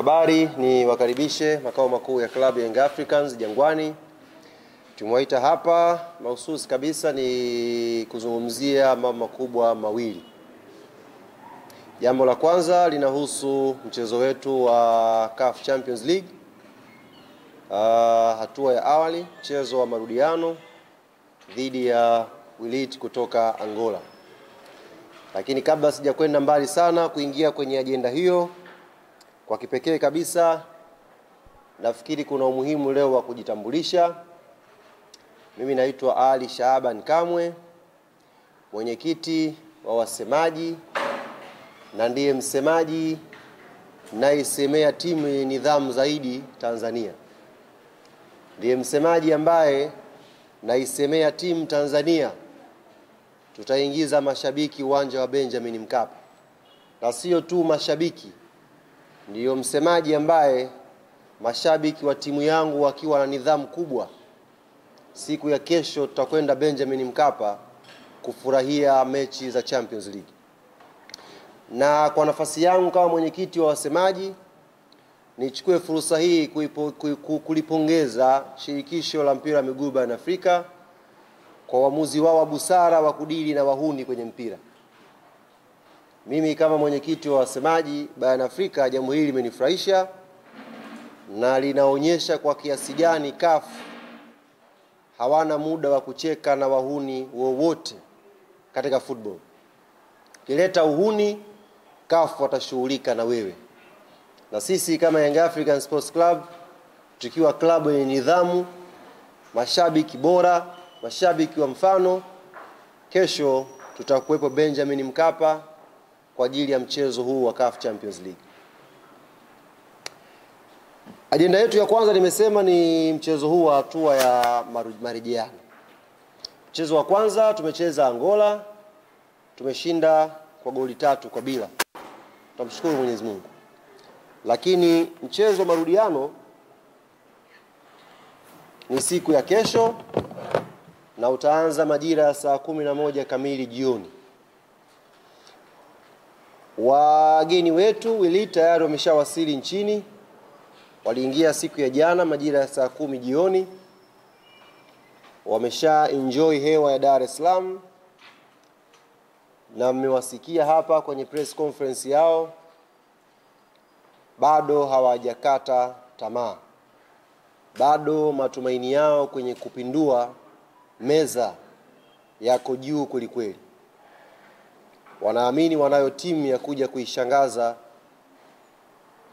Wanahabari, ni wakaribishe makao makuu ya klabu ya Young Africans Jangwani. Tumewaita hapa mahususi kabisa ni kuzungumzia mambo makubwa mawili. Jambo la kwanza linahusu mchezo wetu wa CAF Champions League, hatua ya awali, mchezo wa marudiano dhidi ya Wydad kutoka Angola. Lakini kabla sijakwenda mbali sana kuingia kwenye ajenda hiyo, kwa kipekee kabisa nafikiri kuna umuhimu leo wa kujitambulisha. Mimi naitwa Ali Shaaban Kamwe, mwenyekiti wa wasemaji na ndiye msemaji naisemea timu yenye nidhamu zaidi Tanzania. Ndiye msemaji ambaye naisemea timu Tanzania tutaingiza mashabiki uwanja wa Benjamin Mkapa. Na sio tu mashabiki, ndiyo msemaji ambaye mashabiki wa timu yangu wakiwa na nidhamu kubwa, siku ya kesho tutakwenda Benjamin Mkapa kufurahia mechi za Champions League. Na kwa nafasi yangu kama mwenyekiti wa wasemaji, nichukue fursa hii kulipongeza shirikisho la mpira wa miguu barani Afrika kwa uamuzi wao wa busara wa kudili na wahuni kwenye mpira. Mimi kama mwenyekiti wa wasemaji barani Afrika, jambo hili limenifurahisha na linaonyesha kwa kiasi gani CAF hawana muda wa kucheka na wahuni wowote katika football. Kileta uhuni, CAF watashughulika na wewe. Na sisi kama Young African Sports Club, tukiwa klabu yenye nidhamu, mashabiki bora, mashabiki wa mfano, kesho tutakuwepo Benjamin Mkapa kwa ajili ya mchezo huu wa CAF Champions League. Ajenda yetu ya kwanza nimesema ni mchezo huu wa hatua ya marejeano. Mchezo wa kwanza tumecheza Angola, tumeshinda kwa goli 3-0. Tunamshukuru Mwenyezi Mungu. Lakini mchezo wa marudiano ni siku ya kesho na utaanza majira ya saa 11 kamili jioni. Wageni wetu Wydad tayari wameshawasili nchini. Waliingia siku ya jana majira ya saa 10 jioni. Wamesha enjoy hewa ya Dar es Salaam na mmewasikia hapa kwenye press conference yao. Bado hawajakata tamaa. Bado matumaini yao kwenye kupindua meza yako juu kwelikweli. Wanaamini wanayo timu ya kuja kuishangaza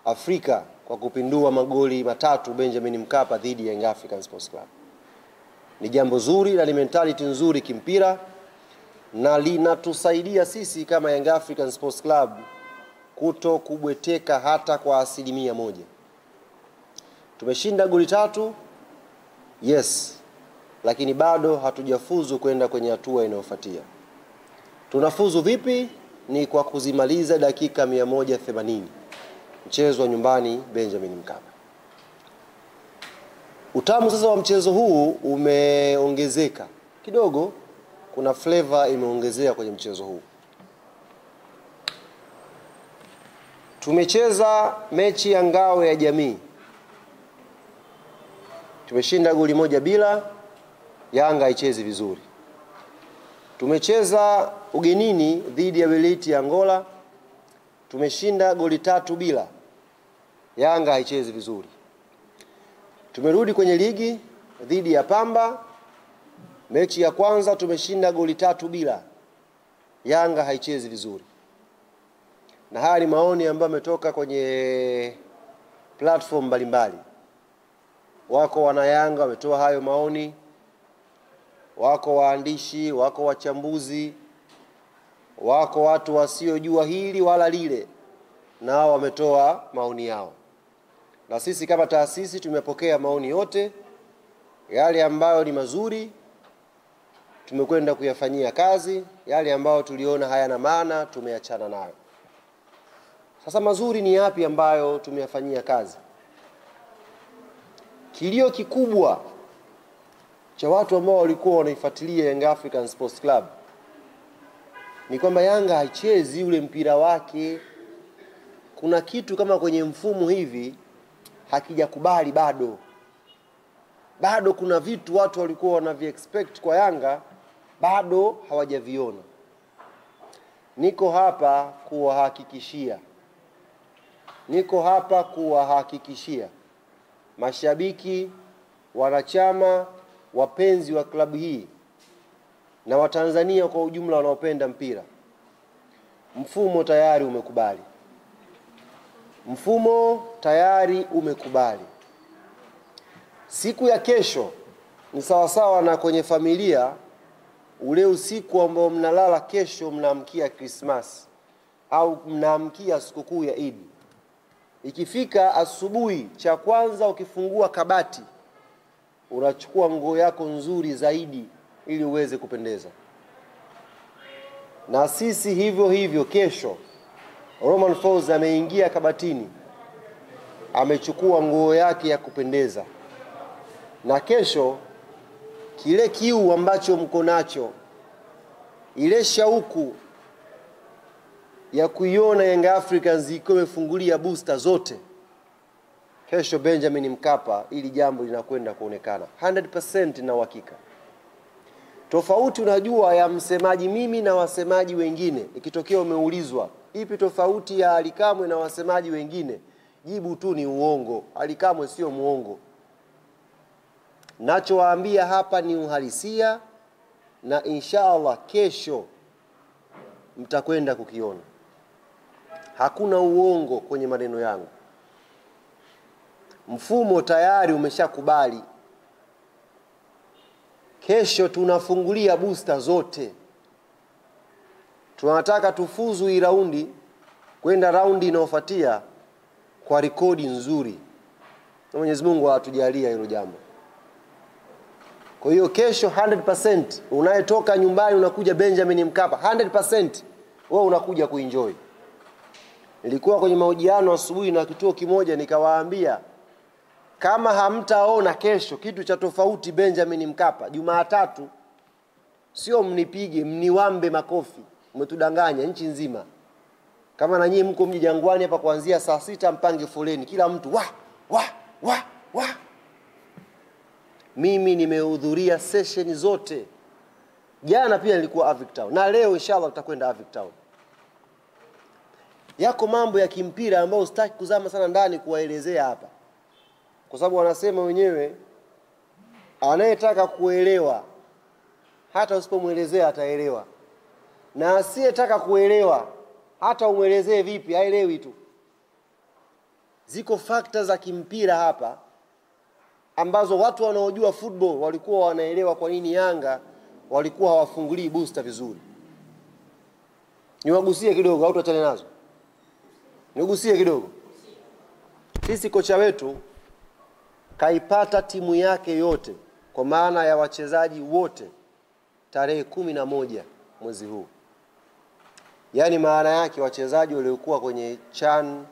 Afrika kwa kupindua magoli 3 Benjamin Mkapa dhidi ya Young African Sports Club. Ni jambo zuri na ni mentality nzuri kimpira, na linatusaidia sisi kama Young African Sports Club kuto kubweteka hata kwa 1%. Tumeshinda goli 3, yes, lakini bado hatujafuzu kwenda kwenye hatua inayofuatia. Tunafuzu vipi? Ni kwa kuzimaliza dakika 180 mchezo wa nyumbani Benjamin Mkapa. Utamu sasa wa mchezo huu umeongezeka kidogo, kuna flavor imeongezea kwenye mchezo huu. Tumecheza mechi ya ngao ya jamii, tumeshinda goli 1-0. Yanga haichezi vizuri. Tumecheza ugenini dhidi ya Wydad ya Angola, tumeshinda goli 3-0. Yanga haichezi vizuri. Tumerudi kwenye ligi dhidi ya Pamba, mechi ya kwanza tumeshinda goli 3-0. Yanga haichezi vizuri. Na haya ni maoni ambayo yametoka kwenye platform mbalimbali. Wako wana Yanga wametoa hayo maoni, wako waandishi, wako wachambuzi, wako watu wasiojua hili wala lile, nao wametoa maoni yao. Na sisi kama taasisi tumepokea maoni yote. Yale ambayo ni mazuri tumekwenda kuyafanyia kazi, yale ambayo tuliona hayana maana tumeachana nayo. Sasa mazuri ni yapi ambayo tumeyafanyia kazi? Kilio kikubwa cha watu ambao walikuwa wanaifuatilia Young African Sports Club ni kwamba Yanga haichezi ule mpira wake kuna kitu kama kwenye mfumo hivi hakijakubali bado kuna vitu watu walikuwa wanavi-expect kwa Yanga bado hawajaviona. Niko hapa kuwahakikishia mashabiki, wanachama, wapenzi wa klabu hii na Watanzania kwa ujumla wanaopenda mpira, mfumo tayari umekubali. Siku ya kesho ni sawasawa na kwenye familia, ule usiku ambao mnalala kesho mnaamkia Christmas au mnaamkia sikukuu ya Eid. Ikifika asubuhi, cha kwanza ukifungua kabati unachukua nguo yako nzuri zaidi ili uweze kupendeza. Na sisi hivyo kesho Romain Folz ameingia kabatini, amechukua nguo yake ya kupendeza. Na kesho kile kiu ambacho mko nacho, ile shauku ya kuiona Young Africans ikiwa imefungulia booster zote, kesho Benjamin Mkapa ili jambo linakwenda kuonekana 100% na uhakika. Tofauti unajua ya msemaji mimi na wasemaji wengine, ikitokea umeulizwa ipi tofauti ya Ally Kamwe na wasemaji wengine, jibu tu ni uongo. Ally Kamwe sio muongo. Nachowaambia hapa ni uhalisia, na inshallah kesho mtakwenda kukiona. Hakuna uongo kwenye maneno yangu. Mfumo tayari umeshakubali. Kesho tunafungulia booster zote. Tunataka tufuzu hii raundi kwenda raundi inayofuatia kwa rekodi nzuri. Na Mwenyezi Mungu atujalie hilo jambo. Kwa hiyo kesho 100% unayetoka nyumbani unakuja Benjamin Mkapa 100% wewe unakuja kuenjoy. Nilikuwa kwenye mahojiano asubuhi na kituo kimoja, nikawaambia kama hamtaona kesho kitu cha tofauti Benjamin Mkapa Jumatatu, sio mnipige mniwambe makofi, umetudanganya nchi nzima. Kama na nyinyi mko mji Jangwani hapa kuanzia saa 6 mpange foleni, kila mtu wa. Mimi nimehudhuria session zote. Jana pia nilikuwa Avic Town na leo inshallah tutakwenda Avic Town. Yako mambo ya kimpira ambayo sitaki kuzama sana ndani kuwaelezea hapa, kwa sababu wanasema wenyewe anayetaka kuelewa hata usipomuelezea ataelewa, na asiyetaka kuelewa hata umuelezee vipi haelewi tu. Ziko factors za kimpira hapa ambazo watu wanaojua football walikuwa wanaelewa kwa nini Yanga walikuwa hawafungulii booster vizuri. Niwagusie kidogo au tuachane nazo? Niwagusie kidogo. Sisi kocha wetu kaipata timu yake yote, kwa maana ya wachezaji wote, tarehe 11 mwezi huu. Yaani maana yake wachezaji waliokuwa kwenye CHAN,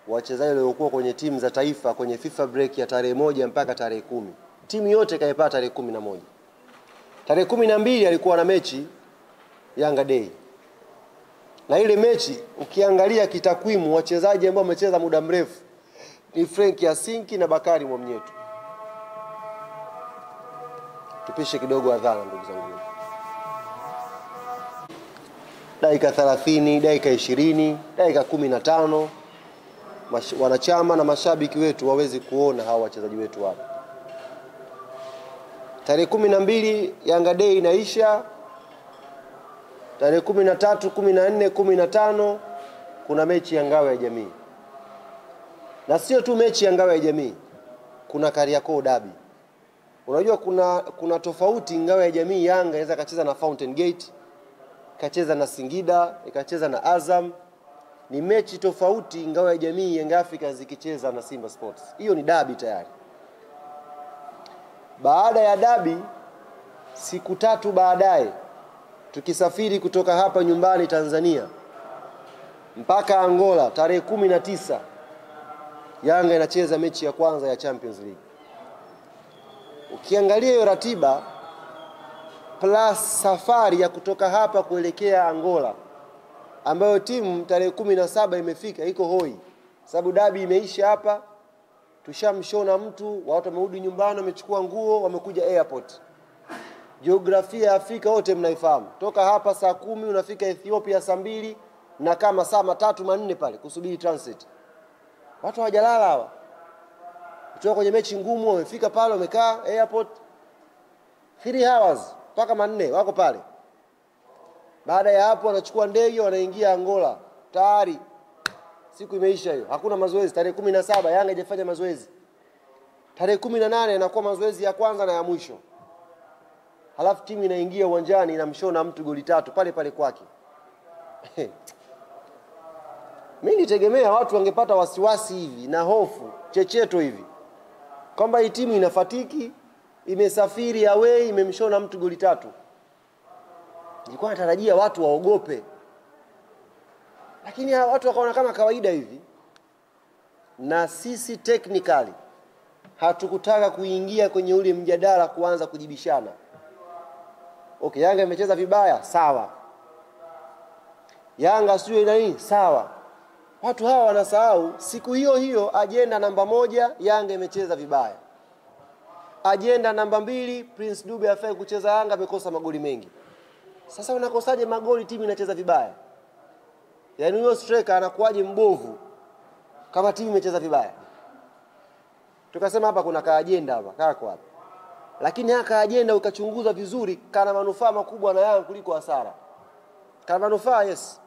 wachezaji waliokuwa kwenye timu za taifa kwenye FIFA break ya tarehe 1 mpaka tarehe 10, timu yote kaipata tarehe 11. Tarehe 12 alikuwa na mechi Yanga Day. Na ile mechi ukiangalia kitakwimu, wachezaji ambao wamecheza muda mrefu ni Frank Yasinki na Bakari Mwamnyeto. Tupishe kidogo adhana ndugu zangu. Dakika 30, dakika 20, dakika 15 wanachama na mashabiki wetu wawezi kuona hawa wachezaji wetu hapa. Tarehe 12 Yanga Day inaisha. Tarehe 13, 14, 15 kuna mechi ya Ngao ya Jamii. Na sio tu mechi ya Ngao ya Jamii, kuna Kariakoo Derby. Unajua kuna tofauti. Ngao ya Jamii Yanga inaweza kacheza na Fountain Gate, kacheza na Singida, ikacheza na Azam. Ni mechi tofauti Ngao ya Jamii Young Africans zikicheza na Simba Sports. Hiyo ni derby tayari. Baada ya derby, siku 3 baadaye tukisafiri kutoka hapa nyumbani Tanzania mpaka Angola, tarehe 19 Yanga inacheza mechi ya kwanza ya Champions League. Ukiangalia hiyo ratiba plus safari ya kutoka hapa kuelekea Angola ambayo timu tarehe 17 imefika iko hoi. Sababu dabi imeisha hapa, tushamshona mtu, watu wamerudi nyumbani, wamechukua nguo, wamekuja airport. Jiografia ya Afrika wote mnaifahamu. Toka hapa saa 10 unafika Ethiopia saa 2 na kama saa 3 4 pale kusubiri transit. Watu hawajalala hawa. Kutoka kwenye mechi ngumu wamefika pale, wamekaa airport 3 hours mpaka 4 wako pale. Baada ya hapo wanachukua ndege wanaingia Angola. Tayari siku imeisha hiyo. Hakuna mazoezi. Tarehe 17 Yanga haijafanya mazoezi. Tarehe 18 inakuwa mazoezi ya kwanza na ya mwisho. Halafu timu inaingia uwanjani inamshona mtu goli 3 pale pale kwake. Mimi nitegemea watu wangepata wasiwasi hivi na hofu, checheto hivi. Kwamba hii timu inafatiki, imesafiri away, imemshona mtu goli 3. Nilikuwa natarajia watu waogope. Lakini watu wakaona kama kawaida hivi. Na sisi technically hatukutaka kuingia kwenye ule mjadala kuanza kujibishana. Okay, Yanga imecheza vibaya, sawa. Yanga sio nini, sawa. Watu hawa wanasahau siku hiyo hiyo ajenda namba 1 Yanga imecheza vibaya. Ajenda namba 2 Prince Dube afai kucheza, Yanga amekosa magoli mengi. Sasa unakosaje magoli timu inacheza vibaya? Yaani huyo striker anakuaje mbovu kama timu imecheza vibaya? Tukasema hapa kuna kaajenda hapa, kako hapa. Lakini haka ajenda ukachunguza vizuri kana manufaa makubwa na Yanga kuliko hasara. Kana manufaa, yes.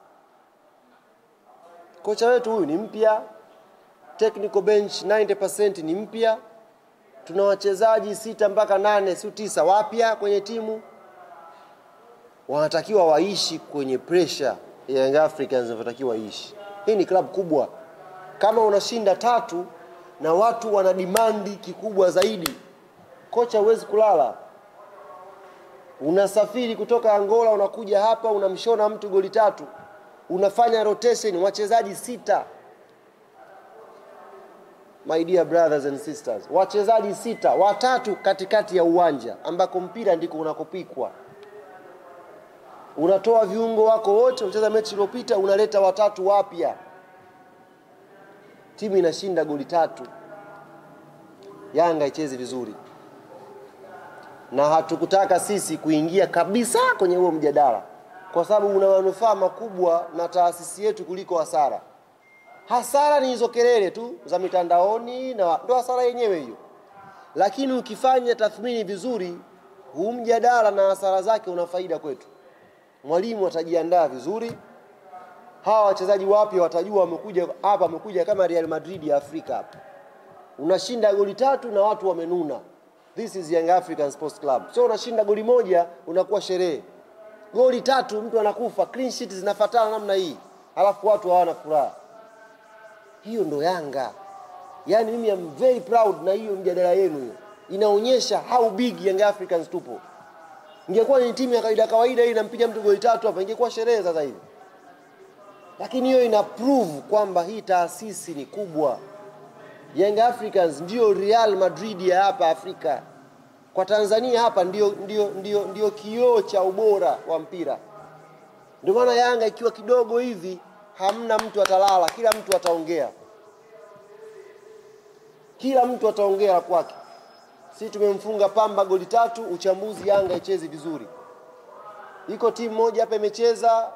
Kocha wetu huyu ni mpya. Technical bench 90% ni mpya. Tuna wachezaji 6 mpaka 8 si 9 wapya kwenye timu. Wanatakiwa waishi kwenye pressure ya Young Africans wanatakiwa waishi. Hii ni club kubwa. Kama unashinda 3 na watu wana demand kikubwa zaidi, kocha huwezi kulala. Unasafiri kutoka Angola unakuja hapa unamshona mtu goli 3. Unafanya rotation wachezaji 6. My dear brothers and sisters, wachezaji 6, 3 katikati ya uwanja ambako mpira ndiko unakopikwa. Unatoa viungo wako wote, unacheza mechi iliyopita unaleta 3 wapya. Timu inashinda goli 3. Yanga icheze vizuri. Na hatukutaka sisi kuingia kabisa kwenye huo mjadala kwa sababu una manufaa makubwa na taasisi yetu kuliko hasara. Hasara ni hizo kelele tu za mitandaoni na ndo hasara yenyewe hiyo. Lakini ukifanya tathmini vizuri, huu mjadala na hasara zake una faida kwetu. Mwalimu atajiandaa vizuri. Hawa wachezaji wapya watajua wamekuja hapa, wamekuja kama Real Madrid ya Afrika hapa. Unashinda goli 3 na watu wamenuna. This is Young African Sports Club. So unashinda goli 1 unakuwa sherehe. Goli 3 mtu anakufa, clean sheet zinafuatana namna hii. Halafu watu hawana furaha. Hiyo ndo Yanga. Yaani mimi am very proud na hiyo mjadala yenu hiyo. Inaonyesha how big Young Africans tupo. Ingekuwa ni timu ya kawaida hii inampiga mtu goli 3 hapa ingekuwa sherehe sasa hivi. Lakini hiyo ina prove kwamba hii taasisi ni kubwa. Young Africans ndio Real Madrid ya hapa Afrika. Kwa Tanzania hapa ndio kioo cha ubora wa mpira. Ndio maana Yanga ikiwa kidogo hivi hamna mtu atalala, kila mtu ataongea. Kila mtu ataongea kwake. Sisi tumemfunga Pamba goli 3, uchambuzi Yanga icheze vizuri. Iko timu moja hapa imecheza